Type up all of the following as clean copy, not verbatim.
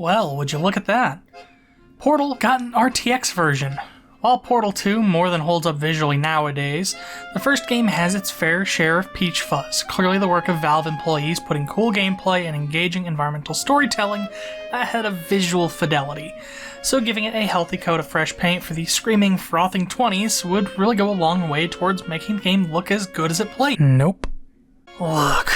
Well, would you look at that? Portal got an RTX version. While Portal 2 more than holds up visually nowadays, the first game has its fair share of peach fuzz, clearly the work of Valve employees putting cool gameplay and engaging environmental storytelling ahead of visual fidelity. So giving it a healthy coat of fresh paint for the screaming, frothing 20s would really go a long way towards making the game look as good as it played. Nope. Look,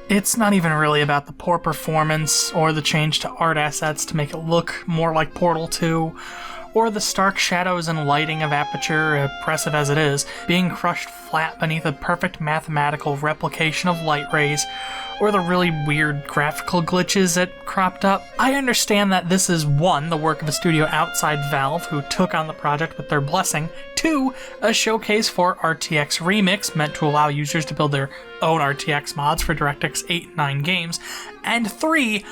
it's not even really about the poor performance or the change to art assets to make it look more like Portal 2, or the stark shadows and lighting of Aperture, impressive as it is, being crushed flat beneath a perfect mathematical replication of light rays, or the really weird graphical glitches that cropped up. I understand that this is 1, the work of a studio outside Valve who took on the project with their blessing, 2, a showcase for RTX Remix meant to allow users to build their own RTX mods for DirectX 8 and 9 games, and 3,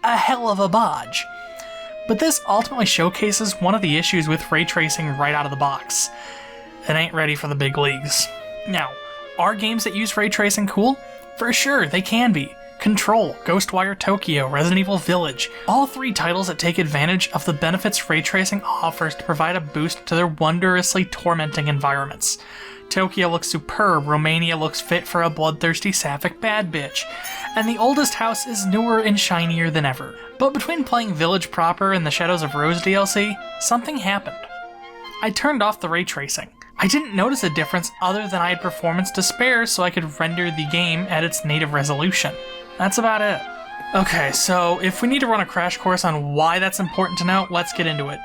a hell of a bodge. But this ultimately showcases one of the issues with ray tracing right out of the box. It ain't ready for the big leagues. Now, are games that use ray tracing cool? For sure, they can be. Control, Ghostwire Tokyo, Resident Evil Village, all 3 titles that take advantage of the benefits ray tracing offers to provide a boost to their wondrously tormenting environments. Tokyo looks superb, Romania looks fit for a bloodthirsty sapphic bad bitch, and the oldest house is newer and shinier than ever. But between playing Village proper and the Shadows of Rose DLC, something happened. I turned off the ray tracing. I didn't notice a difference other than I had performance to spare so I could render the game at its native resolution. That's about it. Okay, so if we need to run a crash course on why that's important to know, let's get into it.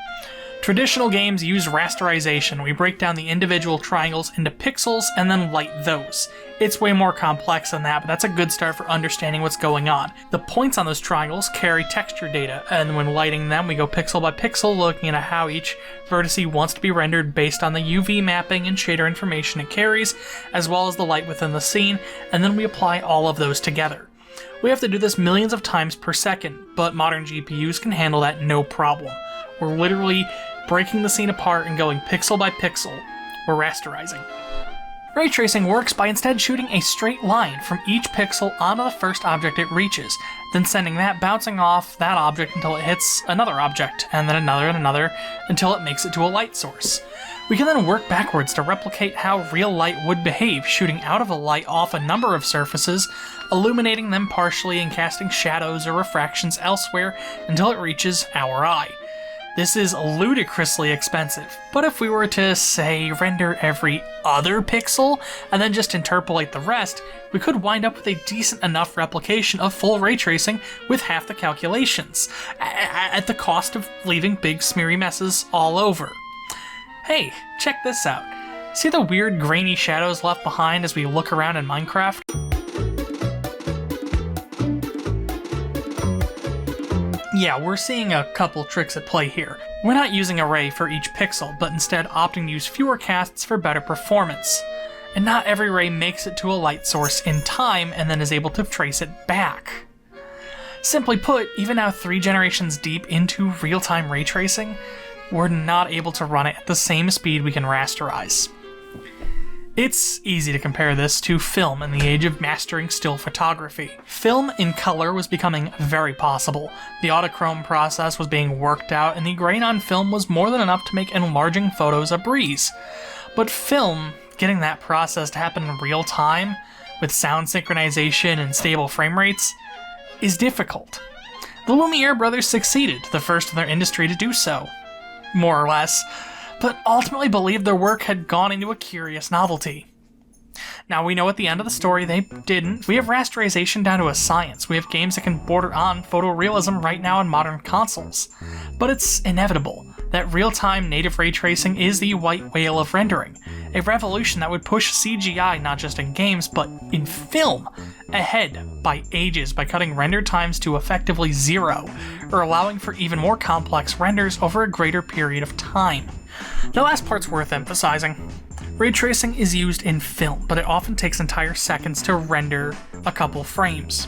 Traditional games use rasterization. We break down the individual triangles into pixels and then light those. It's way more complex than that, but that's a good start for understanding what's going on. The points on those triangles carry texture data, and when lighting them, we go pixel by pixel, looking at how each vertice wants to be rendered based on the UV mapping and shader information it carries, as well as the light within the scene, and then we apply all of those together. We have to do this millions of times per second, but modern GPUs can handle that no problem. We're literally breaking the scene apart and going pixel by pixel. We're rasterizing. Ray tracing works by instead shooting a straight line from each pixel onto the first object it reaches, then sending that bouncing off that object until it hits another object, and then another and another, until it makes it to a light source. We can then work backwards to replicate how real light would behave, shooting out of a light off a number of surfaces, illuminating them partially and casting shadows or refractions elsewhere until it reaches our eye. This is ludicrously expensive, but if we were to, say, render every other pixel and then just interpolate the rest, we could wind up with a decent enough replication of full ray tracing with half the calculations, at the cost of leaving big smeary messes all over. Hey, check this out. See the weird grainy shadows left behind as we look around in Minecraft? Yeah, we're seeing a couple tricks at play here. We're not using a ray for each pixel, but instead opting to use fewer casts for better performance. And not every ray makes it to a light source in time and then is able to trace it back. Simply put, even now 3 generations deep into real-time ray tracing, we're not able to run it at the same speed we can rasterize. It's easy to compare this to film in the age of mastering still photography. Film in color was becoming very possible. The autochrome process was being worked out, and the grain on film was more than enough to make enlarging photos a breeze. But film, getting that process to happen in real time, with sound synchronization and stable frame rates, is difficult. The Lumiere brothers succeeded, the first in their industry to do so, more or less, but ultimately believed their work had gone into a curious novelty. Now we know at the end of the story they didn't. We have rasterization down to a science. We have games that can border on photorealism right now in modern consoles. But it's inevitable that real-time native ray tracing is the white whale of rendering, a revolution that would push CGI not just in games but in film ahead by ages by cutting render times to effectively 0, or allowing for even more complex renders over a greater period of time. The last part's worth emphasizing. Ray tracing is used in film, but it often takes entire seconds to render a couple frames.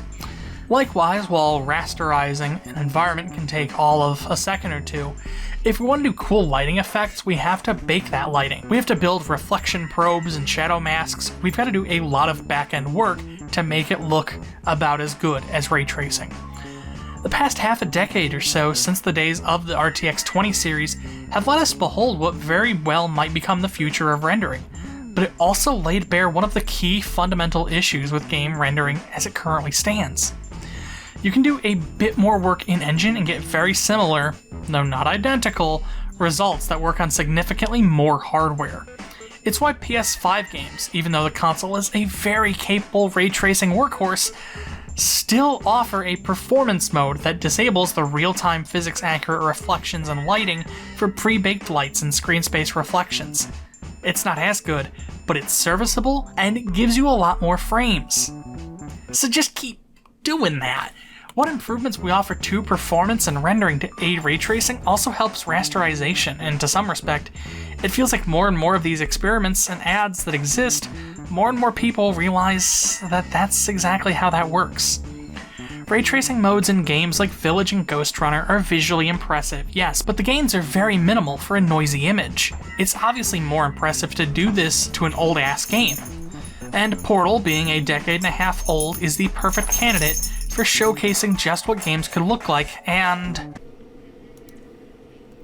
Likewise, while rasterizing an environment can take all of a second or two, if we want to do cool lighting effects, we have to bake that lighting. We have to build reflection probes and shadow masks. We've got to do a lot of back-end work to make it look about as good as ray tracing. The past half a decade or so since the days of the RTX 20 series have let us behold what very well might become the future of rendering, but it also laid bare one of the key fundamental issues with game rendering as it currently stands. You can do a bit more work in-engine and get very similar, though not identical, results that work on significantly more hardware. It's why PS5 games, even though the console is a very capable ray tracing workhorse, still offer a performance mode that disables the real-time physics-accurate reflections and lighting for pre-baked lights and screen space reflections. It's not as good, but it's serviceable and it gives you a lot more frames. So just keep doing that. What improvements we offer to performance and rendering to aid ray tracing also helps rasterization, and to some respect, it feels like more and more of these experiments and ads that exist, more and more people realize that that's exactly how that works. Ray tracing modes in games like Village and Ghost Runner are visually impressive, yes, but the gains are very minimal for a noisy image. It's obviously more impressive to do this to an old-ass game. And Portal, being a decade and a half old, is the perfect candidate for showcasing just what games could look like, and...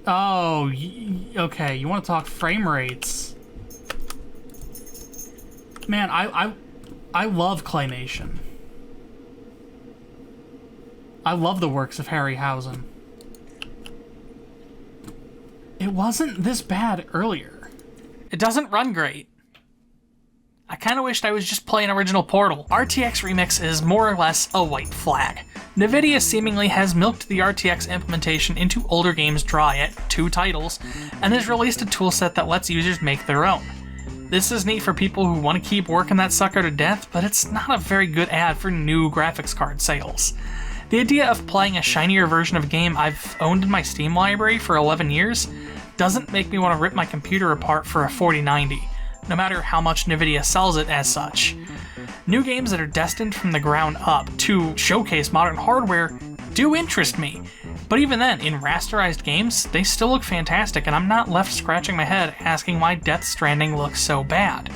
Oh, okay, you want to talk frame rates. Man, I love Claymation. I love the works of Harryhausen. It wasn't this bad earlier. It doesn't run great. I kinda wished I was just playing original Portal. RTX Remix is more or less a white flag. Nvidia seemingly has milked the RTX implementation into older games dry at 2 titles, and has released a toolset that lets users make their own. This is neat for people who want to keep working that sucker to death, but it's not a very good ad for new graphics card sales. The idea of playing a shinier version of a game I've owned in my Steam library for 11 years doesn't make me want to rip my computer apart for a 4090. No matter how much Nvidia sells it as such. New games that are destined from the ground up to showcase modern hardware do interest me, but even then, in rasterized games, they still look fantastic, and I'm not left scratching my head asking why Death Stranding looks so bad.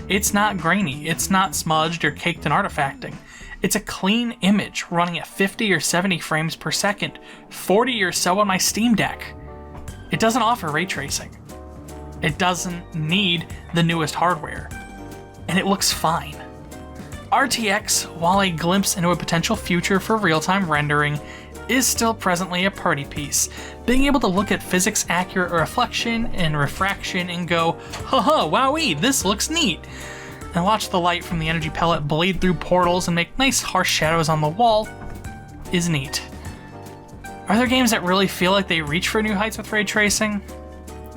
It's not grainy, it's not smudged or caked in artifacting. It's a clean image running at 50 or 70 frames per second, 40 or so on my Steam Deck. It doesn't offer ray tracing. It doesn't need the newest hardware, and it looks fine. RTX, while a glimpse into a potential future for real-time rendering, is still presently a party piece. Being able to look at physics-accurate reflection and refraction and go, haha, wowee, this looks neat, and watch the light from the energy pellet bleed through portals and make nice harsh shadows on the wall is neat. Are there games that really feel like they reach for new heights with ray tracing?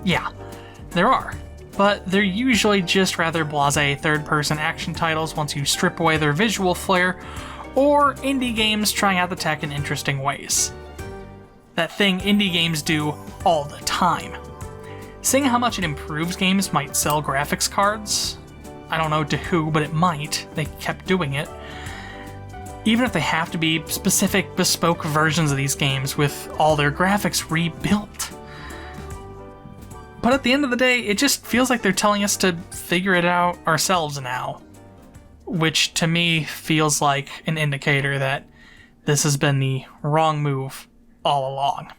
Yeah. There are, but they're usually just rather blasé third-person action titles once you strip away their visual flair, or indie games trying out the tech in interesting ways. That thing indie games do all the time. Seeing how much it improves games might sell graphics cards. I don't know to who, but it might. They kept doing it. Even if they have to be specific, bespoke versions of these games with all their graphics rebuilt. But at the end of the day, it just feels like they're telling us to figure it out ourselves now. Which to me feels like an indicator that this has been the wrong move all along.